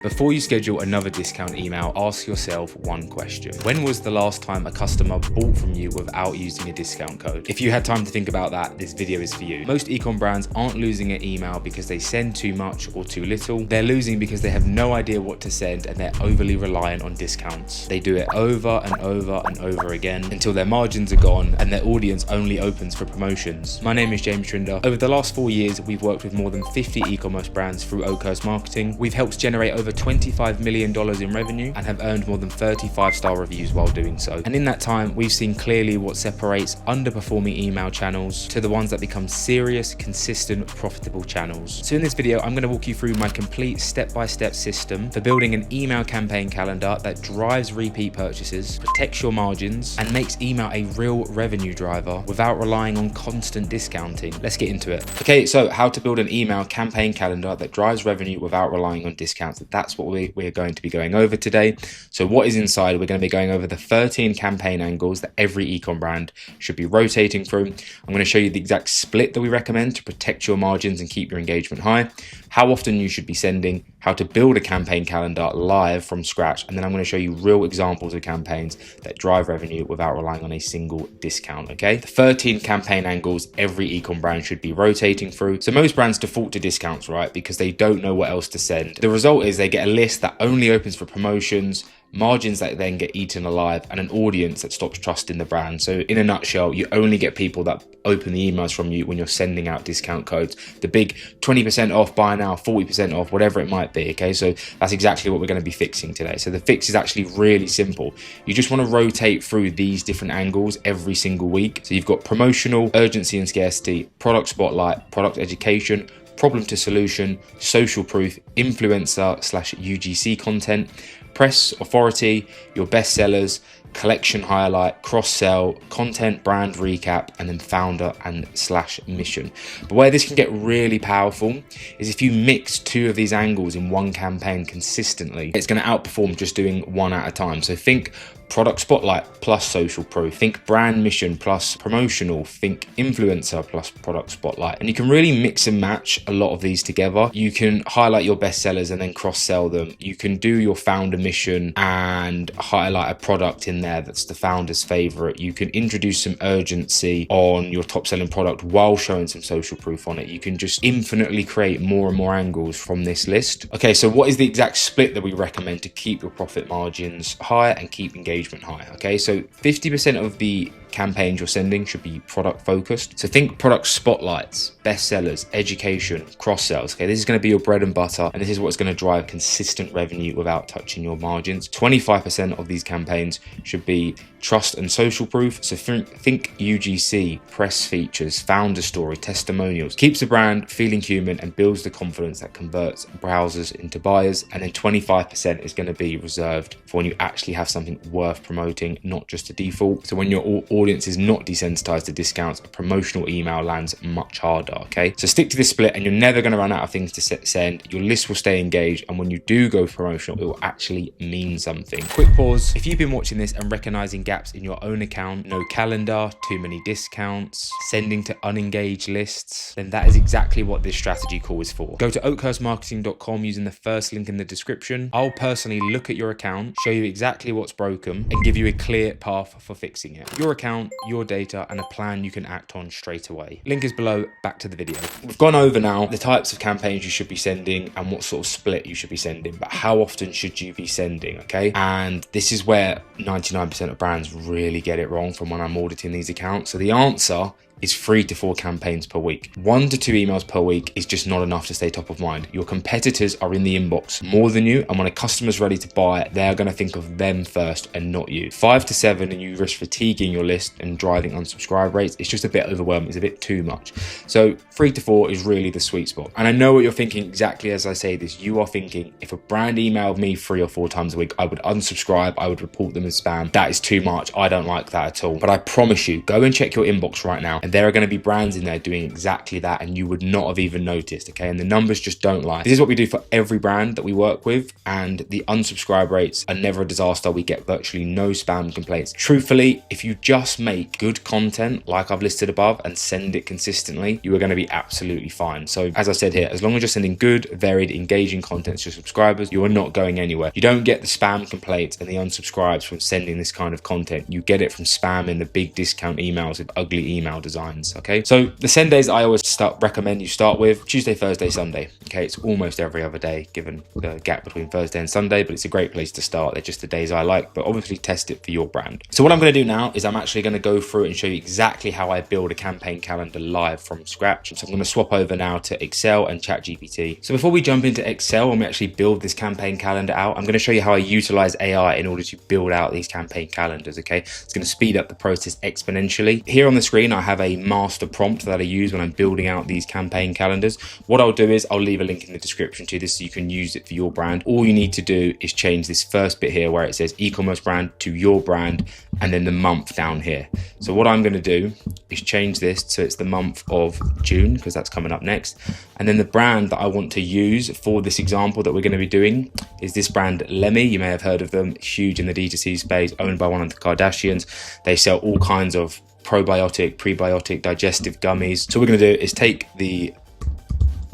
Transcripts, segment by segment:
Before you schedule another discount email, ask yourself one question. When was the last time a customer bought from you without using a discount code? If you had time to think about that, this video is for you. Most ecom brands aren't losing an email because they send too much or too little. They're losing because they have no idea what to send and they're overly reliant on discounts. They do it over and over and over again until their margins are gone and their audience only opens for promotions. My name is James Trinder. Over the last 4 years, we've worked with more than 50 e-commerce brands through Oakhurst Marketing. We've helped generate over $25 million in revenue and have earned more than 35-star reviews while doing so. And in that time, we've seen clearly what separates underperforming email channels to the ones that become serious, consistent, profitable channels. So in this video, I'm going to walk you through my complete step-by-step system for building an email campaign calendar that drives repeat purchases, protects your margins, and makes email a real revenue driver without relying on constant discounting. Let's get into it. Okay, so how to build an email campaign calendar that drives revenue without relying on discounts. That's what we're going to be going over today. So what is inside? We're going to be going over the 13 campaign angles that every ecom brand should be rotating through. I'm going to show you the exact split that we recommend to protect your margins and keep your engagement high, how often you should be sending, how to build a campaign calendar live from scratch, and then I'm going to show you real examples of campaigns that drive revenue without relying on a single discount, okay? The 13 campaign angles every ecom brand should be rotating through. So most brands default to discounts, right? Because they don't know what else to send. The result is they get a list that only opens for promotions, margins that then get eaten alive, and an audience that stops trusting the brand. So in a nutshell, you only get people that open the emails from you when you're sending out discount codes, the big 20% off, buy now, 40% off, whatever it might be. Okay, so that's exactly what we're going to be fixing today. So the fix is actually really simple. You just want to rotate through these different angles every single week. So you've got promotional, urgency and scarcity, product spotlight, product education, problem to solution, social proof, influencer/UGC content, press authority, your best sellers, collection highlight, cross-sell, content, brand recap, and then founder and / mission. But where this can get really powerful is if you mix two of these angles in one campaign consistently, it's going to outperform just doing one at a time. So think product spotlight plus social proof, think brand mission plus promotional, think influencer plus product spotlight. And you can really mix and match a lot of these together. You can highlight your best sellers and then cross-sell them. You can do your founder mission and highlight a product in there that's the founder's favorite. You can introduce some urgency on your top selling product while showing some social proof on it. You can just infinitely create more and more angles from this list. Okay, so what is the exact split that we recommend to keep your profit margins high and keep engagement high? Okay, so 50% of the campaigns you're sending should be product focused. So think product spotlights, best sellers, education, cross sells. Okay, this is going to be your bread and butter, and this is what's going to drive consistent revenue without touching your margins. 25% of these campaigns should be trust and social proof. So think UGC, press features, founder story, testimonials. Keeps the brand feeling human and builds the confidence that converts browsers into buyers. And then 25% is going to be reserved for when you actually have something worth promoting, not just a default. So when your audience is not desensitized to discounts, a promotional email lands much harder. Okay, so stick to this split and you're never going to run out of things to send. Your list will stay engaged, and when you do go promotional, it will actually mean something. Quick pause. If you've been watching this and recognizing gaps in your own account, no calendar, too many discounts, sending to unengaged lists, then that is exactly what this strategy call is for. Go to oakhurstmarketing.com using the first link in the description. I'll personally look at your account, show you exactly what's broken, and give you a clear path for fixing it. Your account, your data, and a plan you can act on straight away. Link is below. Back to the video. We've gone over now the types of campaigns you should be sending and what sort of split you should be sending, but how often should you be sending? Okay, and this is where 99% of brands really get it wrong from when I'm auditing these accounts. So the answer is 3 to 4 campaigns per week. 1 to 2 emails per week is just not enough to stay top of mind. Your competitors are in the inbox more than you, and when a customer's ready to buy, they're going to think of them first and not you. 5 to 7 and you risk fatiguing your list and driving unsubscribe rates. It's just a bit overwhelming. It's a bit too much. So 3 to 4 is really the sweet spot. And I know what you're thinking exactly as I say this. You are thinking, if a brand emailed me 3 or 4 times a week, I would unsubscribe, I would report them as spam. That is too much. I don't like that at all. But I promise you, go and check your inbox right now and And there are going to be brands in there doing exactly that, and you would not have even noticed, okay? And the numbers just don't lie. This is what we do for every brand that we work with, and the unsubscribe rates are never a disaster. We get virtually no spam complaints. Truthfully, if you just make good content like I've listed above and send it consistently, you are going to be absolutely fine. So as I said here, as long as you're sending good, varied, engaging content to your subscribers, you are not going anywhere. You don't get the spam complaints and the unsubscribes from sending this kind of content. You get it from spam in the big discount emails with ugly email designs, okay? So the send days I always recommend you start with Tuesday, Thursday, Sunday, okay? It's almost every other day given the gap between Thursday and Sunday, but it's a great place to start. They're just the days I like, but obviously test it for your brand. So what I'm going to do now is I'm actually going to go through it and show you exactly how I build a campaign calendar live from scratch. So I'm going to swap over now to Excel and ChatGPT. So before we jump into Excel and we actually build this campaign calendar out, I'm going to show you how I utilize AI in order to build out these campaign calendars, okay? It's going to speed up the process exponentially. Here on the screen, I have a master prompt that I use when I'm building out these campaign calendars. What I'll do is I'll leave a link in the description to this so you can use it for your brand. All you need to do is change this first bit here where it says e-commerce brand to your brand and then the month down here. So what I'm going to do is change this so it's the month of June because that's coming up next. And then the brand that I want to use for this example that we're going to be doing is this brand Lemmy. You may have heard of them, huge in the D2C space, owned by one of the Kardashians. They sell all kinds of probiotic, prebiotic, digestive gummies. So what we're going to do is take the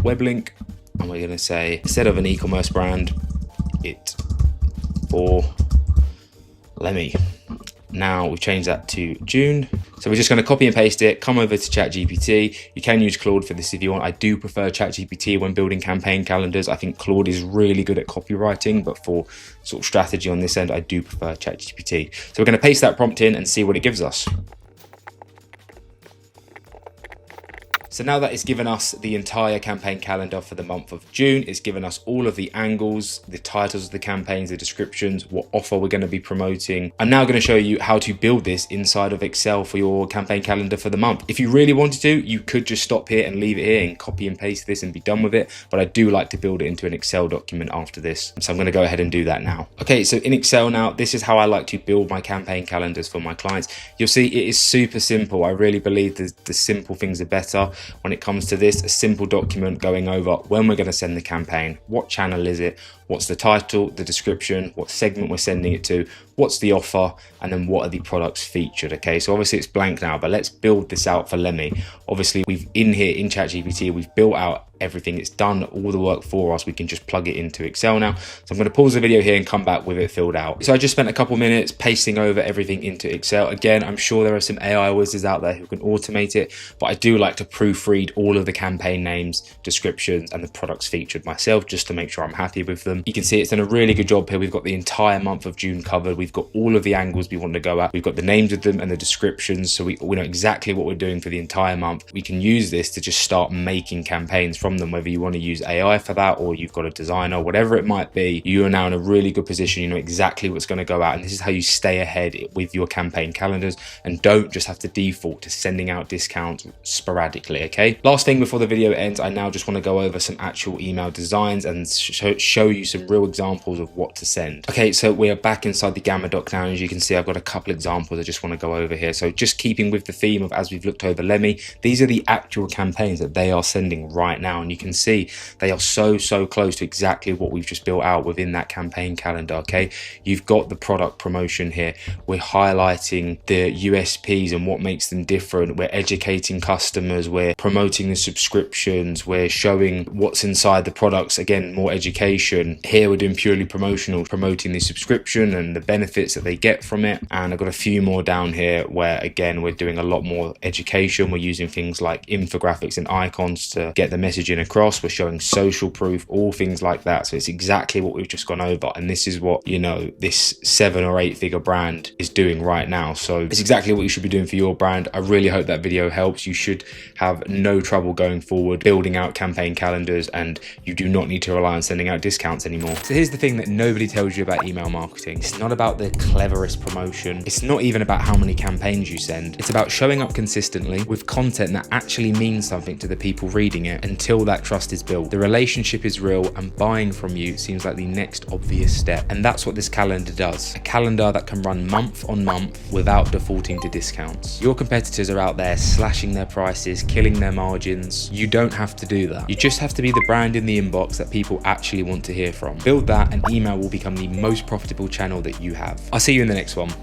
web link and we're going to say, instead of an e-commerce brand, it's for Lemmy. Now we've changed that to June. So we're just going to copy and paste it, come over to ChatGPT. You can use Claude for this if you want. I do prefer ChatGPT when building campaign calendars. I think Claude is really good at copywriting, but for sort of strategy on this end, I do prefer ChatGPT. So we're going to paste that prompt in and see what it gives us. So now that it's given us the entire campaign calendar for the month of June, it's given us all of the angles, the titles of the campaigns, the descriptions, what offer we're going to be promoting. I'm now going to show you how to build this inside of Excel for your campaign calendar for the month. If you really wanted to, you could just stop here and leave it here and copy and paste this and be done with it. But I do like to build it into an Excel document after this. So I'm going to go ahead and do that now. Okay, so in Excel now, this is how I like to build my campaign calendars for my clients. You'll see it is super simple. I really believe the simple things are better. When it comes to this, a simple document going over when we're going to send the campaign, what channel is it, what's the title, the description, what segment we're sending it to, what's the offer, and then what are the products featured, okay? So obviously it's blank now, but let's build this out for Lemmy. Obviously we've in here in ChatGPT, we've built out everything. It's done all the work for us. We can just plug it into Excel now. So I'm going to pause the video here and come back with it filled out. So I just spent a couple minutes pasting over everything into Excel. Again, I'm sure there are some AI wizards out there who can automate it, but I do like to proofread all of the campaign names, descriptions, and the products featured myself just to make sure I'm happy with them. You can see it's done a really good job here. We've got the entire month of June covered. We've got all of the angles we want to go at. We've got the names of them and the descriptions, so we know exactly what we're doing for the entire month. We can use this to just start making campaigns from them, whether you want to use AI for that or you've got a designer, whatever it might be. You are now in a really good position. You know exactly what's going to go out, and this is how you stay ahead with your campaign calendars and don't just have to default to sending out discounts sporadically, okay? Last thing before the video ends, I now just want to go over some actual email designs and show you some real examples of what to send. Okay, so we are back inside the Gamma doc now. As you can see, I've got a couple examples I just want to go over here. So just keeping with the theme of as we've looked over Lemmy, these are the actual campaigns that they are sending right now, and you can see they are so close to exactly what we've just built out within that campaign calendar, okay? You've got the product promotion here. We're highlighting the USPs and what makes them different. We're educating customers. We're promoting the subscriptions. We're showing what's inside the products. Again, more education. Here we're doing purely promotional, promoting the subscription and the benefits that they get from it. And I've got a few more down here where, again, we're doing a lot more education. We're using things like infographics and icons to get the messaging across. We're showing social proof, all things like that. So it's exactly what we've just gone over. And this is what, you know, this 7 or 8 figure brand is doing right now. So it's exactly what you should be doing for your brand. I really hope that video helps. You should have no trouble going forward building out campaign calendars, and you do not need to rely on sending out discounts anymore. So here's the thing that nobody tells you about email marketing. It's not about about the cleverest promotion. It's not even about how many campaigns you send. It's about showing up consistently with content that actually means something to the people reading it until that trust is built. The relationship is real and buying from you seems like the next obvious step. And that's what this calendar does. A calendar that can run month on month without defaulting to discounts. Your competitors are out there slashing their prices, killing their margins. You don't have to do that. You just have to be the brand in the inbox that people actually want to hear from. Build that and email will become the most profitable channel that you have. I'll see you in the next one.